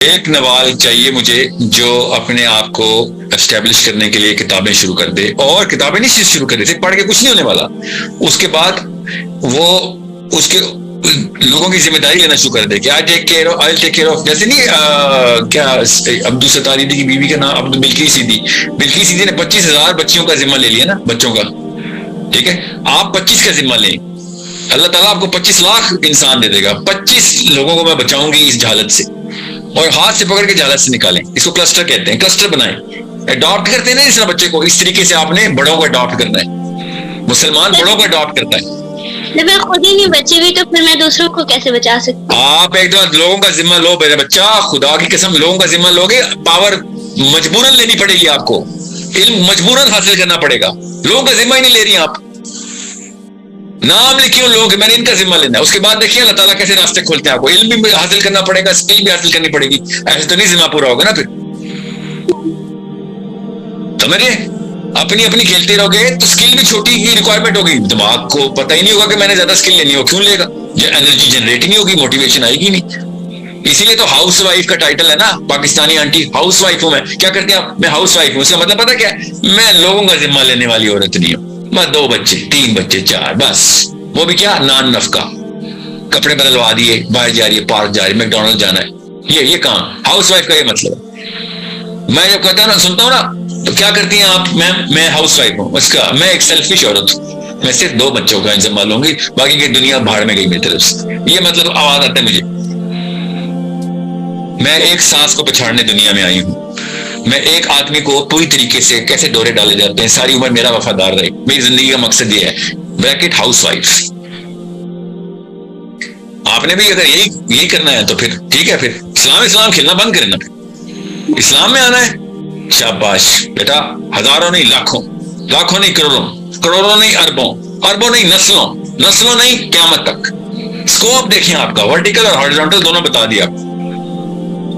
एक नवाल चाहिए मुझे जो अपने आप को एस्टेब्लिश करने के लिए किताबें शुरू कर दे, और किताबें नहीं शुरू कर दे, पढ़ के कुछ नहीं होने वाला। उसके बाद वो उसके लोगों की जिम्मेदारी लेना शुरू कर दे कि आई टेक केयर ऑफ, जैसे नहीं क्या अब्दुल सत्तार ईदी की बीवी का नाम अब्दुल बिल्किस ईदी। बिल्किस ईदी ने 25,000 बच्चियों का जिम्मा ले लिया ना, बच्चों का। ठीक है, आप 25 का जिम्मा लें, अल्लाह ताला आपको 25 लाख इंसान दे देगा। 25 लोगों को मैं बचाऊंगी इस जहालत से, और हाथ से पकड़ के जहालत से निकालें। इसको क्लस्टर कहते हैं, क्लस्टर बनाएं। अडॉप्ट करते हैं ना इस तरह बच्चे को, इस तरीके से आपने बड़ों को अडॉप्ट करना है। मुसलमान बड़ों को अडॉप्ट करता है। जब मैं खुद ही नहीं बची हुई तो फिर मैं दूसरों को कैसे बचा सकती हूँ? आप एक तो लोगों का जिम्मा लो मेरे बच्चा, खुदा की कसम, लोगों का जिम्मा लोगे, पावर मजबूरन लेनी पड़ेगी आपको, इल्म मजबूरन हासिल करना पड़ेगा। लोगों का जिम्मा ही नहीं ले रही आप। नाम लिखिए उन लोगों के, मैंने इनका जिम्मा लेना है। उसके बाद देखिए अल्लाह ताला कैसे रास्ते खोलते हैं आपको। इल्म भी हासिल करना पड़ेगा, स्किल भी हासिल करनी पड़ेगी, ऐसे तो नहीं जिम्मा पूरा होगा ना फिर। समझिए, अपनी अपनी खेलते रहोगे तो स्किल भी छोटी की रिक्वायरमेंट होगी। दिमाग को पता ही नहीं होगा कि मैंने ज्यादा स्किल लेनी हो, क्यों लेगा? एनर्जी जनरेट नहीं होगी, मोटिवेशन आएगी नहीं। इसीलिए तो हाउस वाइफ का टाइटल है ना, पाकिस्तानी आंटी हाउस वाइफ हूं मैं। क्या करते हैं आप? मैं हाउस वाइफ हूं। उसका मतलब पता क्या है? मैं लोगों का जिम्मा लेने वाली औरत नहीं हूं। मैं 2 बच्चे 3 बच्चे 4, बस। वो भी क्या, नान नफका, कपड़े बदलवा दिए, बाहर जा रही है, पार्क जा रही है, मैकडोनल्ड जाना है, ये काम हाउस वाइफ का ये मतलब है। मैं जब कहता हूं ना, सुनता हूं ना, तो क्या करती हैं आप? मैं हाउस वाइफ हूं। उसका मैं एक सेल्फिश औरत हूं, मैं सिर्फ 2 बच्चों का जिम्मा लूंगी, बाकी की दुनिया भाड़ में गई मेरी तरफ से। ये मतलब आवाज आता है मुझे। मैं एक सांस को पछाड़ने दुनिया में आई हूं। मैं एक आदमी को पूरी तरीके से कैसे डोरे डाले जाते हैं, सारी उम्र मेरा वफादार रहे। मेरी जिंदगी का मकसद ये है, ब्रैकेट हाउस वाइफ। आपने भी अगर यही करना है तो फिर ठीक है, फिर इस्लाम खेलना बंद करना, फिर इस्लाम में आना है। शाबाश बेटा, हजारों नहीं लाखों, लाखों नहीं करोड़ों, करोड़ों नहीं अरबों, अरबों नहीं नस्लों, नस्लों नहीं क़यामत तक। स्कोप देखिए आपका, वर्टिकल और हॉरिजॉन्टल दोनों बता दिया।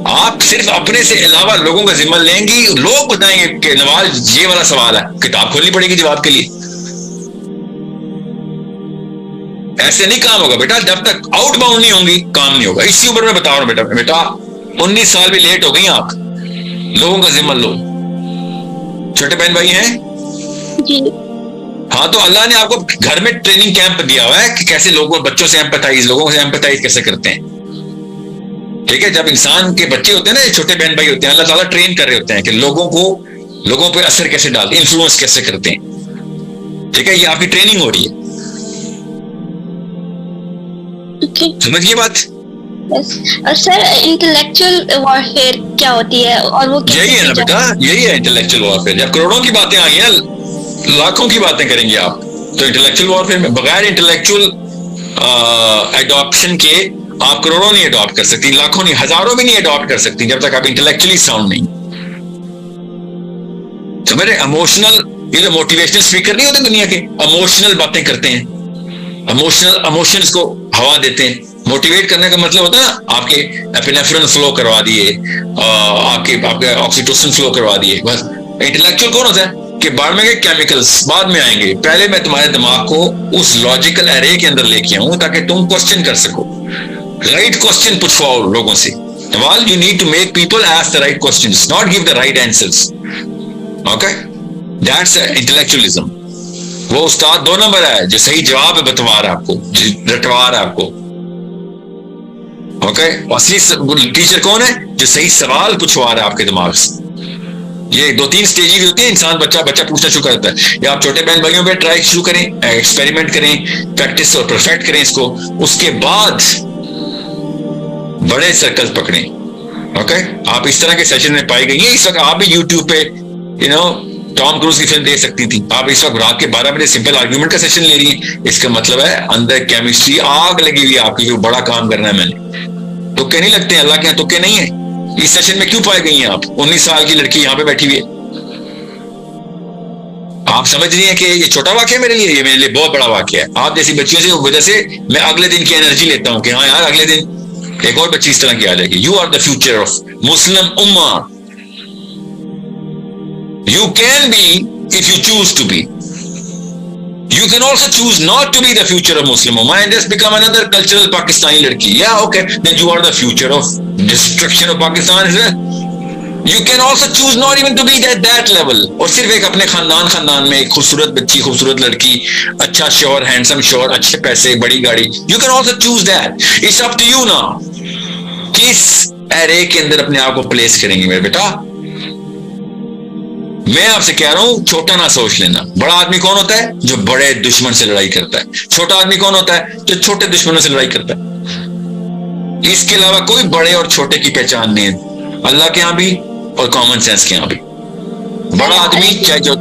आप सिर्फ अपने से अलावा लोगों का जिम्मा लेंगी, लोग बताएंगे कि नवाज ये वाला सवाल है, किताब खोलनी पड़ेगी जवाब के लिए। ऐसे नहीं काम होगा बेटा, जब तक आउटबाउंड नहीं होंगी काम नहीं होगा। इसी उम्र में बता रहा हूं बेटा, बेटा 19 साल भी लेट हो गई आप, लोगों का जिम्मा लो। छोटे बहन भाई हैं जी। हाँ, तो अल्लाह ने आपको घर में ट्रेनिंग कैंप दिया हुआ है कि कैसे लोगों, बच्चों से एम्पैथाइज, लोगों से एम्पैथाइज कैसे करते हैं। ठीक है, जब इंसान के बच्चे होते हैं ना, छोटे बहन भाई होते हैं, अल्लाह ताला ट्रेन कर रहे होते हैं कि लोगों पे असर कैसे डालते, इन्फ्लुएंस कैसे करते हैं। ठीक है, ये आपकी ट्रेनिंग हो रही है। समझिए बात। और सर इंटेलेक्चुअल वॉरफेयर क्या होती है, और वो यही है ना बेटा, यही है इंटेलेक्चुअल वॉरफेयर। जब करोड़ों की बातें आई हैं, लाखों की बातें करेंगे आप, तो इंटेलेक्चुअल वॉरफेयर में बगैर इंटेलेक्चुअल एडॉप्शन के आप करोड़ों नहीं अडॉप्ट कर सकती, लाखों नहीं, हजारों भी नहीं अडॉप्ट कर सकती जब तक आप इंटेलेक्चुअली साउंड नहीं। समझ रहे? इमोशनल, ये जो मोटिवेशनल स्पीकर नहीं होते दुनिया के, इमोशनल बातें करते हैं, इमोशंस को हवा देते हैं। मोटिवेट करने का मतलब होता है ना, आपके एपिनेफ्रिन फ्लो करवा दिए, आपके ऑक्सीटोसिन फ्लो करवा दिए, बस। इंटेलेक्चुअल कौन होता है कि बाद में के केमिकल्स बाद में आएंगे, पहले मैं तुम्हारे दिमाग को उस लॉजिकल एरे के अंदर लेके आऊं ताकि तुम क्वेश्चन कर सको, राइट क्वेश्चन पूछवाओ लोगों से। Well, you need to make people ask the right questions, not give the right answers. Okay? That's intellectualism. वो उस्ताद 2 नंबर है जो सही जवाब बतवा रहा है आपको, रटवा रहा है आपको। ओके? असली टीचर कौन है? जो सही सवाल पूछवा रहा है आपके दिमाग से। ये 2-3 स्टेजेस होती है, इंसान बच्चा पूछना शुरू करता है। या आप छोटे बहन भाइयों पे ट्राई शुरू करें, एक्सपेरिमेंट करें, प्रैक्टिस और परफेक्ट करें इसको, उसके बाद बड़े सर्कल पकड़ें। ओके? आप इस तरह के सेशन में पाई गई है। इस वक्त आप भी यूट्यूब पे टॉम क्रूज की फिल्म देख सकती थी। आप इस वक्त रात के 12 बजे सिंपल आर्ग्यूमेंट का सेशन ले रही हैं। इसका मतलब है अंदर केमिस्ट्री आग लगी हुई है आपकी, जो बड़ा काम करना है मैंने। तुक्के नहीं लगते हैं, अल्लाह के यहाँ तुक्के नहीं है। इस सेशन में क्यों पाए गई हैं आप? 19 साल की लड़की यहाँ पे बैठी हुई है। आप समझ रही हैं कि ये छोटा वाक्य है मेरे लिए, ये मेरे लिए बहुत बड़ा वाक्य है। आप जैसी बच्चियों से वजह से मैं अगले दिन की एनर्जी लेता हूँ कि हाँ यार, अगले दिन एक और बच्ची इस तरह की आ जाएगी। You are the future of Muslim उम्मा। You can be if you choose to be. You can also choose not to be the future of Muslim Ummah and just become another cultural Pakistani ladki. Yeah, okay, then you are the future of destruction of Pakistan as well. You can also choose not even to be at that level. और सिर्फ एक अपने खानदान में एक खूबसूरत बच्ची, खूबसूरत लड़की, अच्छा शोहर, हैंडसम शोहर, अच्छे पैसे, बड़ी गाड़ी. You can also choose that. It's up to you now. किस एरे के अंदर अपने आप को प्लेस करेंगे मेरे बेटा? मैं आपसे कह रहा हूं, छोटा ना सोच लेना. बड़ा आदमी कौन होता है? जो बड़े दुश्मन से लड़ाई करता है. छोटा आदमी कौन होता है? जो छोटे दुश्मनों से लड़ाई करता है. इसके अलावा कोई बड़े और छोटे की पहचान नहीं है अल्लाह के यहां भी और कॉमन सेंस के यहां भी. बड़ा आदमी चाहे जो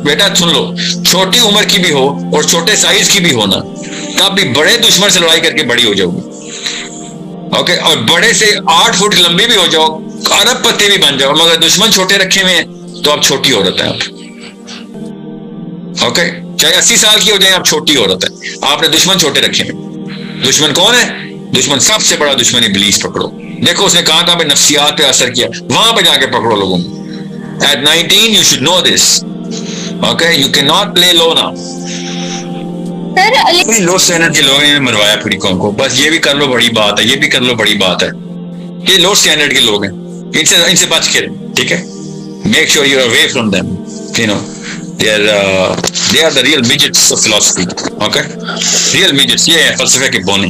बेटा सुन लो, छोटी उम्र की भी हो और छोटे साइज की भी हो ना, तब भी बड़े दुश्मन से लड़ाई करके बड़ी हो जाओगी. ओके, और बड़े से 8 फुट लंबी भी हो जाओ, अरब पत्ते भी बन जाओ, मगर दुश्मन छोटे रखे हुए हैं तो आप छोटी औरत है आप. ओके, चाहे 80 साल की हो जाए, आप छोटी औरत है. आपने दुश्मन छोटे रखे हुए. दुश्मन कौन है? दुश्मन सबसे बड़ा दुश्मन इब्लीस पकड़ो. देखो उसने कहां पे नफ्सियात पे असर किया, वहां पे जाके पकड़ो लोगों को. At 19 you should know this. Okay, you cannot play low now. Sir low standard के लोग हैं, मरवाया पूरी कौम को. बस ये भी कर लो बड़ी बात है, ये भी कर लो बड़ी बात है. ये लो स्टैंडर्ड के लोग हैं, इनसे बच के, ठीक है. Make sure you're away from them. You know, they are the real midgets of philosophy. Okay, real midgets. ये है फलसफे के बोने.